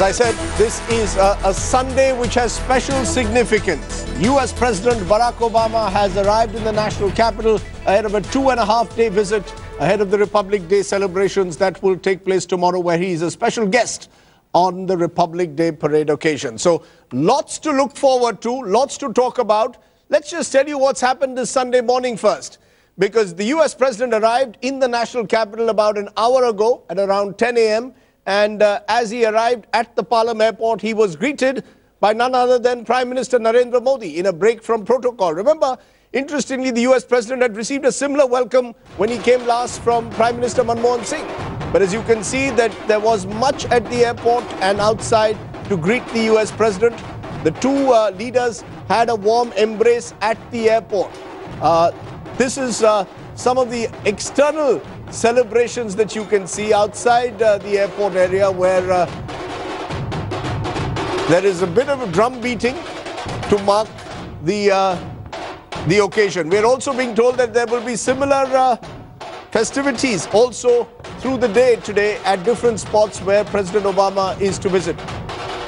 As I said, this is a Sunday which has special significance. US President Barack Obama has arrived in the national capital ahead of a 2.5-day visit ahead of the Republic Day celebrations that will take place tomorrow, where he is a special guest on the Republic Day parade occasion. So lots to look forward to, lots to talk about. Let's just tell you what's happened this Sunday morning first, because the US President arrived in the national capital about an hour ago at around 10 a.m. And as he arrived at the Palam airport, he was greeted by none other than Prime Minister Narendra Modi in a break from protocol. Remember, interestingly, the US President had received a similar welcome when he came last from Prime Minister Manmohan Singh. But as you can see, that there was much at the airport and outside to greet the US President. The two leaders had a warm embrace at the airport. This is some of the external celebrations that you can see outside the airport area, where there is a bit of a drum beating to mark the occasion. We are also being told that there will be similar festivities also through the day today at different spots where President Obama is to visit.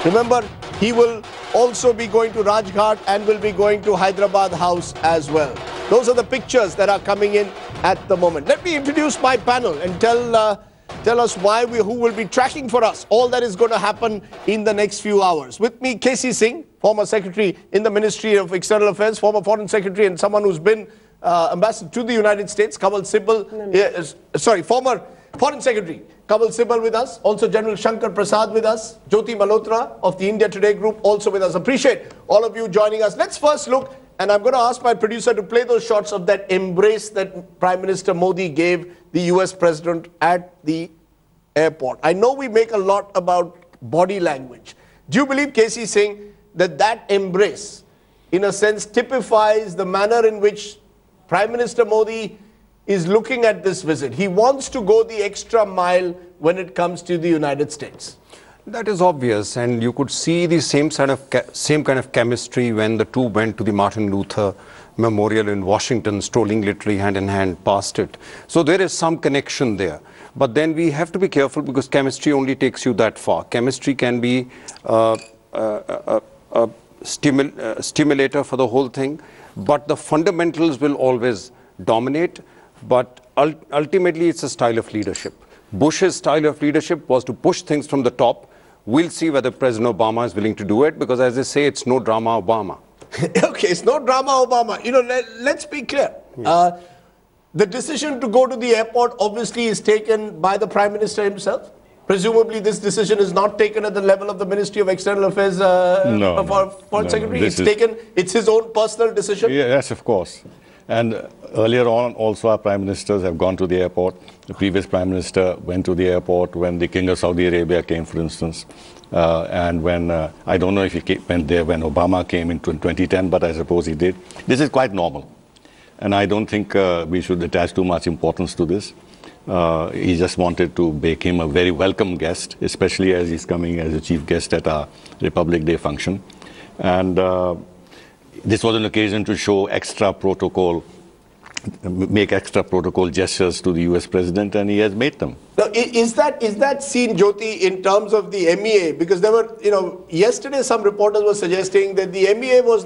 Remember, he will also be going to Rajghat and will be going to Hyderabad House as well. Those are the pictures that are coming in at the moment. Let me introduce my panel and tell us who will be tracking for us all that is going to happen in the next few hours. With me, K.C. Singh, former Secretary in the Ministry of External Affairs, former Foreign Secretary, and someone who's been Ambassador to the United States. Kamal Sibal, former Foreign Secretary Kamal Sibal with us. Also General Shankar Prasad with us. Jyoti Malhotra of the India Today Group also with us. Appreciate all of you joining us. Let's first look, and I'm going to ask my producer to play those shots of that embrace that Prime Minister Modi gave the US President at the airport. I know we make a lot about body language. Do you believe, K.C. Singh, that that embrace, in a sense, typifies the manner in which Prime Minister Modi is looking at this visit? He wants to go the extra mile when it comes to the United States. That is obvious, and you could see the same kind of chemistry when the two went to the Martin Luther Memorial in Washington, strolling literally hand in hand past it. So there is some connection there. But then we have to be careful, because chemistry only takes you that far. Chemistry can be a stimulator for the whole thing, but the fundamentals will always dominate. But ultimately, it's a style of leadership. Bush's style of leadership was to push things from the top. We'll see whether President Obama is willing to do it, because as they say, it's no drama Obama. Okay, it's no drama Obama. You know, let's be clear. Yeah. The decision to go to the airport obviously is taken by the Prime Minister himself. Presumably, this decision is not taken at the level of the Ministry of External Affairs Foreign Secretary. It's his own personal decision. Yes, of course. And earlier on, also our prime ministers have gone to the airport. The previous prime minister went to the airport when the King of Saudi Arabia came, for instance. And when, I don't know if he went there when Obama came in 2010, but I suppose he did. This is quite normal. And I don't think we should attach too much importance to this. He just wanted to make him a very welcome guest, especially as he's coming as a chief guest at our Republic Day function. And this was an occasion to show extra protocol, make extra protocol gestures to the US President, and he has made them. Now, is that seen, Jyoti, in terms of the MEA? Because there were, yesterday some reporters were suggesting that the MEA was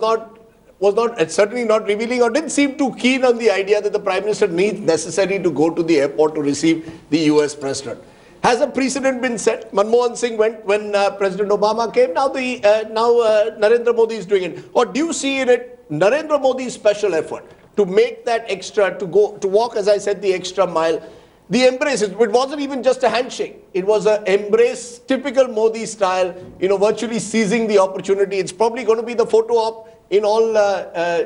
certainly not revealing, or didn't seem too keen on the idea that the Prime Minister needs necessarily to go to the airport to receive the US President. Has a precedent been set? Manmohan Singh went when President Obama came. Now Narendra Modi is doing it. Or do you see in it Narendra Modi's special effort to make that extra, to walk, as I said, the extra mile? The embrace, it wasn't even just a handshake. It was an embrace, typical Modi style, virtually seizing the opportunity. It's probably going to be the photo op in all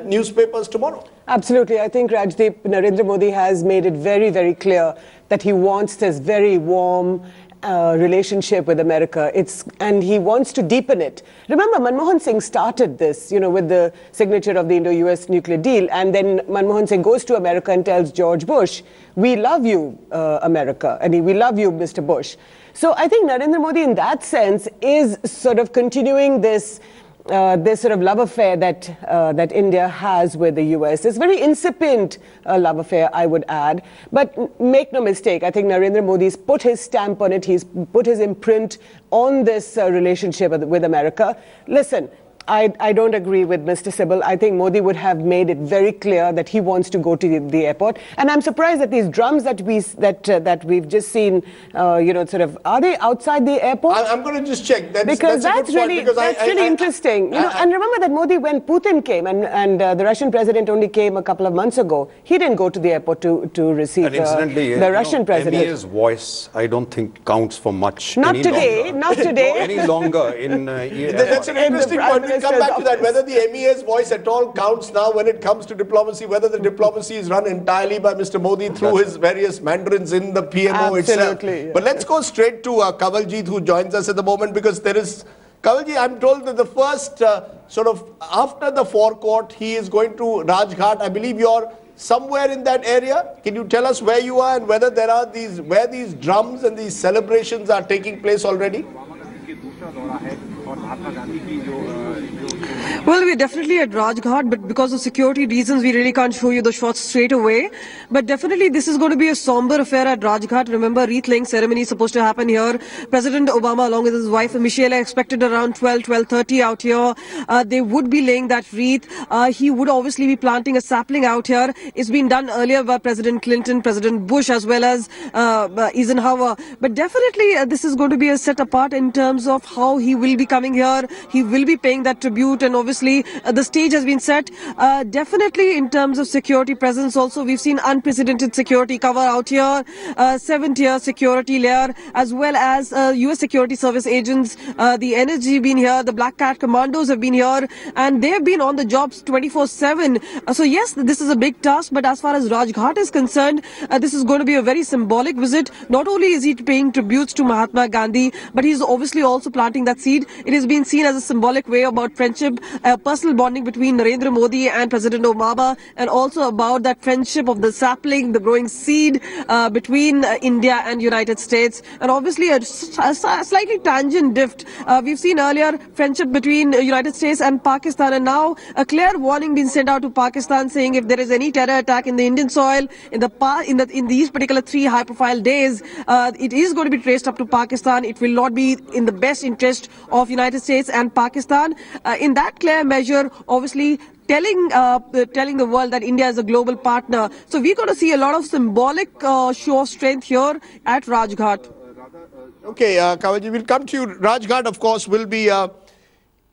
newspapers tomorrow. Absolutely. I think, Rajdeep, Narendra Modi has made it very, very clear that he wants this very warm relationship with America. And he wants to deepen it. Remember, Manmohan Singh started this, with the signature of the Indo-US nuclear deal. And then Manmohan Singh goes to America and tells George Bush, we love you, America. And we love you, Mr. Bush. So I think Narendra Modi, in that sense, is sort of continuing this this sort of love affair that India has with the US. It's very incipient love affair, I would add. But make no mistake, I think Narendra Modi's put his stamp on it. He's put his imprint on this relationship with America. Listen, I don't agree with Mr. Sibal. I think Modi would have made it very clear that he wants to go to the airport. And I'm surprised that these drums that we've just seen, sort of, are they outside the airport? I'm going to just check. Because that's really interesting. And remember that Modi, when Putin came and the Russian president only came a couple of months ago, he didn't go to the airport to receive the Russian president. MEA's voice, I don't think counts for much. Not today. Not today. Any longer That's an interesting point. We'll come back to that, whether the MEA's voice at all counts now when it comes to diplomacy, whether the diplomacy is run entirely by Mr. Modi through his various mandarins in the PMO itself. Yeah. But let's go straight to Kanwaljit, who joins us at the moment, because there is... Kanwaljit, I'm told that the first after the forecourt, he is going to Rajghat. I believe you're somewhere in that area. Can you tell us where you are and whether there are where these drums and these celebrations are taking place already? Well, we're definitely at Rajghat, but because of security reasons, we really can't show you the shots straight away. But definitely, this is going to be a somber affair at Rajghat. Remember, wreath-laying ceremony is supposed to happen here. President Obama, along with his wife, Michelle, are expected around 12:30 out here. They would be laying that wreath. He would obviously be planting a sapling out here. It's been done earlier by President Clinton, President Bush, as well as Eisenhower. But definitely, this is going to be a set apart in terms of how he will be coming here. He will be paying that tribute, and obviously the stage has been set. Definitely in terms of security presence also, we've seen unprecedented security cover out here, 7-tier security layer, as well as US security service agents. The NSG have been here, the Black Cat commandos have been here, and they've been on the jobs 24/7. So yes, this is a big task, but as far as Rajghat is concerned, this is going to be a very symbolic visit. Not only is he paying tributes to Mahatma Gandhi, but he's obviously also planting that seed. It has been seen as a symbolic way about friendship, personal bonding between Narendra Modi and President Obama, and also about that friendship of the sapling, the growing seed between India and United States, and obviously a slightly tangent drift. We've seen earlier friendship between United States and Pakistan, and now a clear warning being sent out to Pakistan saying if there is any terror attack in the Indian soil in these particular 3 high-profile days, it is going to be traced up to Pakistan. It will not be in the best interest of United States and Pakistan. In that clear measure, obviously telling the world that India is a global partner. So we're going to see a lot of symbolic show of strength here at Rajghat. Okay, Kanwaljit, we'll come to you. Rajghat, of course, will be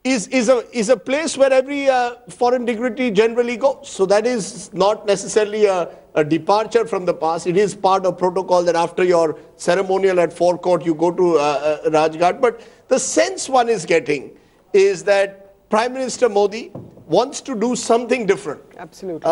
is a place where every foreign dignitary generally goes. So that is not necessarily a departure from the past. It is part of protocol that after your ceremonial at forecourt, you go to Rajghat. But the sense one is getting is that Prime Minister Modi wants to do something different. Absolutely.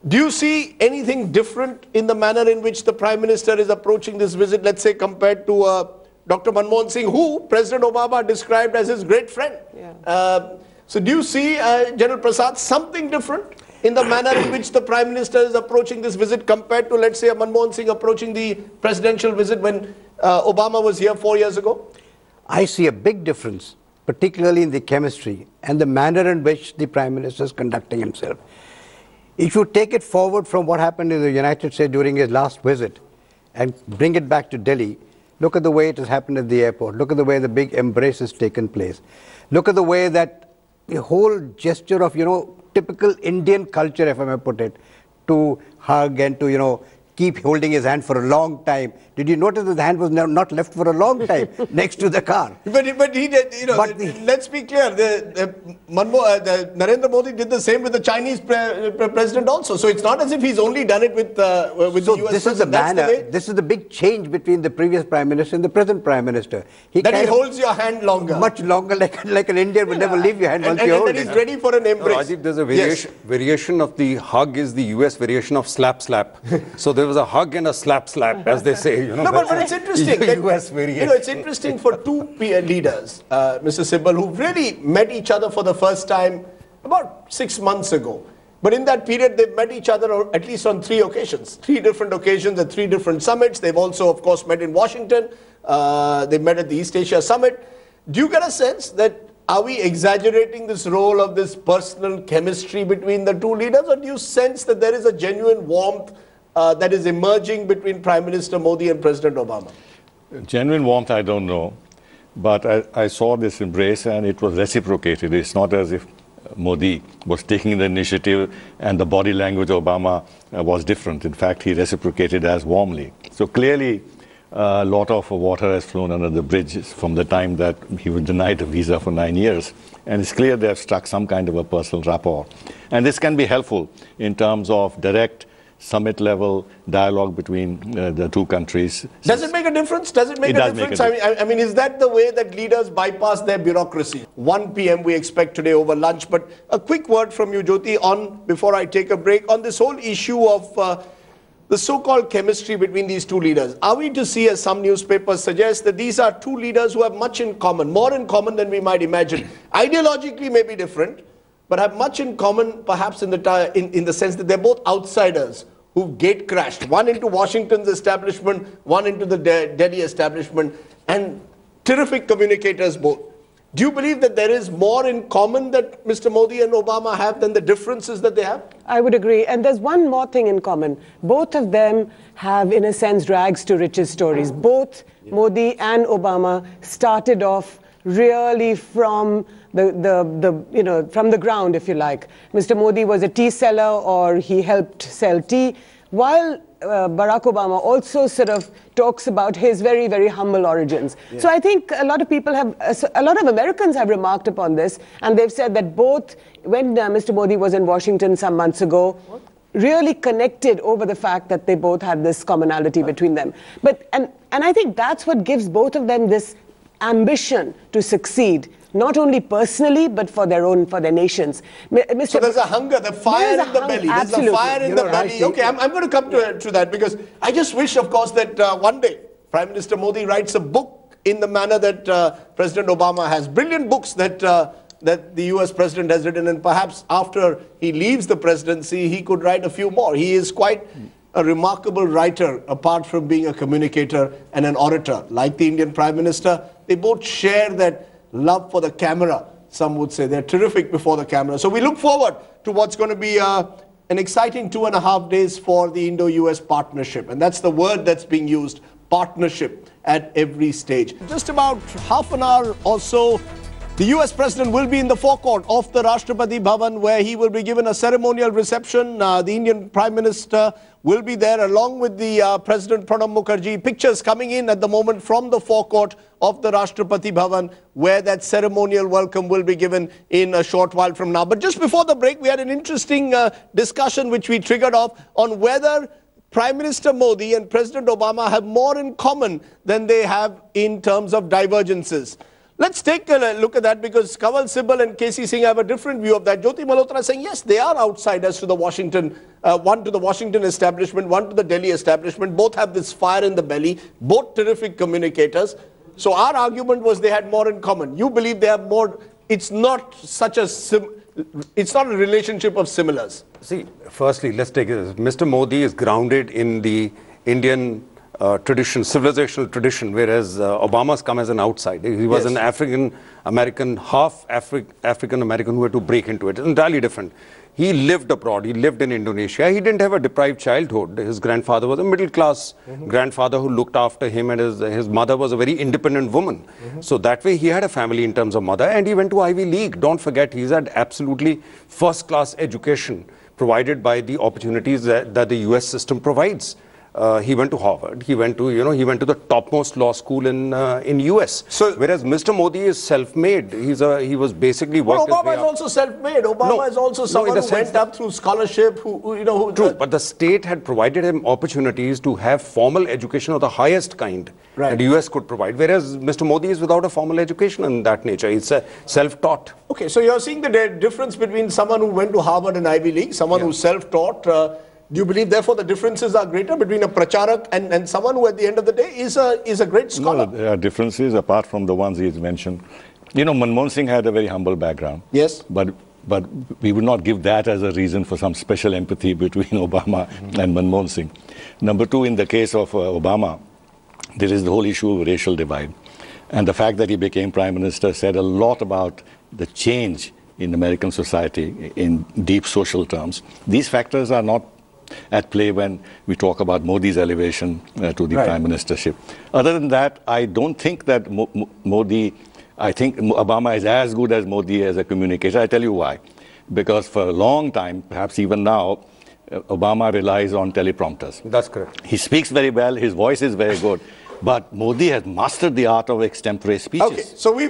Do you see anything different in the manner in which the Prime Minister is approaching this visit, let's say, compared to Dr. Manmohan Singh, who President Obama described as his great friend? Yeah. So do you see, General Prasad, something different in the manner in which the Prime Minister is approaching this visit compared to, let's say, Manmohan Singh approaching the presidential visit when Obama was here 4 years ago? I see a big difference, particularly in the chemistry and the manner in which the Prime Minister is conducting himself. If you take it forward from what happened in the United States during his last visit and bring it back to Delhi, look at the way it has happened at the airport. Look at the way the big embrace has taken place. Look at the way that the whole gesture of, typical Indian culture, if I may put it, to hug and to, keep holding his hand for a long time. Did you notice that the hand was not left for a long time next to the car? But he did, let's be clear, Narendra Modi did the same with the Chinese president also. So it's not as if he's only done it with the US this is the manner, this is the big change between the previous Prime Minister and the present Prime Minister. He holds your hand longer. Much longer, like an Indian would never leave your hand once you hold it. And he's ready for an embrace. No, Rajiv, there's a variation of the hug is the US variation of slap. So there was a hug and a slap, as they say. No, but it's interesting. US variation. It's interesting for two leaders, Mr. Sibal, who really met each other for the first time about 6 months ago. But in that period, they've met each other at least on 3 occasions, 3 different occasions at 3 different summits. They've also, of course, met in Washington. They met at the East Asia Summit. Do you get a sense that are we exaggerating this role of this personal chemistry between the two leaders, or do you sense that there is a genuine warmth that is emerging between Prime Minister Modi and President Obama? Genuine warmth, I don't know. But I saw this embrace and it was reciprocated. It's not as if Modi was taking the initiative and the body language of Obama was different. In fact, he reciprocated as warmly. So clearly, a lot of water has flown under the bridge from the time that he was denied a visa for 9 years. And it's clear they have struck some kind of a personal rapport. And this can be helpful in terms of direct summit-level dialogue between the two countries. Does it make a difference? Does it make a difference? I mean, is that the way that leaders bypass their bureaucracy? 1 p.m. we expect today over lunch. But a quick word from you, Jyoti, on, before I take a break, on this whole issue of the so-called chemistry between these two leaders. Are we to see, as some newspapers suggest, that these are two leaders who have much in common, more in common than we might imagine? Ideologically may be different, but have much in common, perhaps in the sense that they're both outsiders who gate crashed, one into Washington's establishment, one into the Delhi establishment, and terrific communicators both. Do you believe that there is more in common that Mr. Modi and Obama have than the differences that they have? I would agree. And there's one more thing in common. Both of them have, in a sense, rags to riches stories. Both Modi and Obama started off really from from the ground, if you like. Mr. Modi was a tea seller, or he helped sell tea, while Barack Obama also sort of talks about his very, very humble origins. Yeah. So I think a lot of people have, a lot of Americans have remarked upon this, and they've said that both, when Mr. Modi was in Washington some months ago, really connected over the fact that they both had this commonality between them. But and I think that's what gives both of them this ambition to succeed, not only personally, but for their nations. So there's a hunger, the fire in the belly. Absolutely. There's a fire in the belly. Okay, I'm going to come to that, because I just wish, of course, that one day Prime Minister Modi writes a book in the manner that President Obama has. Brilliant books that the US President has written, and perhaps after he leaves the presidency, he could write a few more. He is quite a remarkable writer, apart from being a communicator and an orator. Like the Indian Prime Minister, they both share that love for the camera, some would say. They're terrific before the camera. So we look forward to what's going to be an exciting 2.5 days for the Indo-US partnership. And that's the word that's being used, partnership, at every stage. Just about half an hour or so, the US President will be in the forecourt of the Rashtrapati Bhavan, where he will be given a ceremonial reception. The Indian Prime Minister will be there along with the President Pranab Mukherjee. Pictures coming in at the moment from the forecourt of the Rashtrapati Bhavan, where that ceremonial welcome will be given in a short while from now. But just before the break, we had an interesting discussion which we triggered off on whether Prime Minister Modi and President Obama have more in common than they have in terms of divergences. Let's take a look at that, because Kanwal Sibal and KC Singh have a different view of that. Jyoti Malhotra saying, yes, they are outsiders to the Washington, one to the Washington establishment, one to the Delhi establishment. Both have this fire in the belly, both terrific communicators. So our argument was they had more in common. You believe they have more. It's not such a it's not a relationship of similars. See, firstly, let's take this. Mr. Modi is grounded in the Indian tradition, civilizational tradition, whereas Obama's come as an outsider. He was an African-American, half African-American who had to break into it. It's entirely different. He lived abroad. He lived in Indonesia. He didn't have a deprived childhood. His grandfather was a middle-class grandfather who looked after him, and his mother was a very independent woman. So that way he had a family in terms of mother, and he went to Ivy League. Don't forget, he's had absolutely first-class education provided by the opportunities that the US system provides. He went to Harvard. He went to, he went to the topmost law school in US. So, whereas Mr. Modi is self-made. He was basically working. Obama is also self-made. Obama is also someone who went up through scholarship. True, but the state had provided him opportunities to have formal education of the highest kind that the US could provide. Whereas Mr. Modi is without a formal education in that nature. He's self-taught. Okay, so you're seeing the difference between someone who went to Harvard and Ivy League, someone who's self-taught. Do you believe, therefore, the differences are greater between a pracharak and someone who, at the end of the day, is a great scholar? No, there are differences apart from the ones he's mentioned. Manmohan Singh had a very humble background. Yes. But we would not give that as a reason for some special empathy between Obama and Manmohan Singh. Number two, in the case of Obama, there is the whole issue of racial divide. And the fact that he became Prime Minister said a lot about the change in American society in deep social terms. These factors are not at play when we talk about Modi's elevation to the Prime Ministership. Other than that, I don't think that Modi, I think Obama is as good as Modi as a communicator. I tell you why. Because for a long time, perhaps even now, Obama relies on teleprompters. That's correct. He speaks very well, his voice is very good. But Modi has mastered the art of extempore speeches. Okay, so we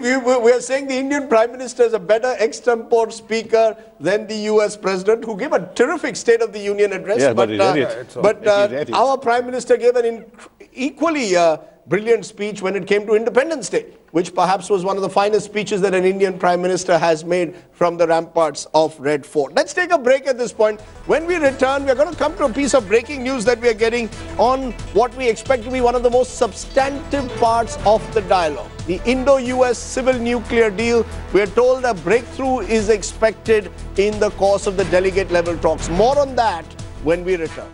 are saying the Indian Prime Minister is a better extempore speaker than the US President, who gave a terrific State of the Union address. Yeah, but our Prime Minister gave an equally brilliant speech when it came to Independence Day, which perhaps was one of the finest speeches that an Indian Prime Minister has made from the ramparts of Red Fort. Let's take a break at this point. When we return, we're going to come to a piece of breaking news that we are getting on what we expect to be one of the most substantive parts of the dialogue. The Indo-US civil nuclear deal. We're told a breakthrough is expected in the course of the delegate level talks. More on that when we return.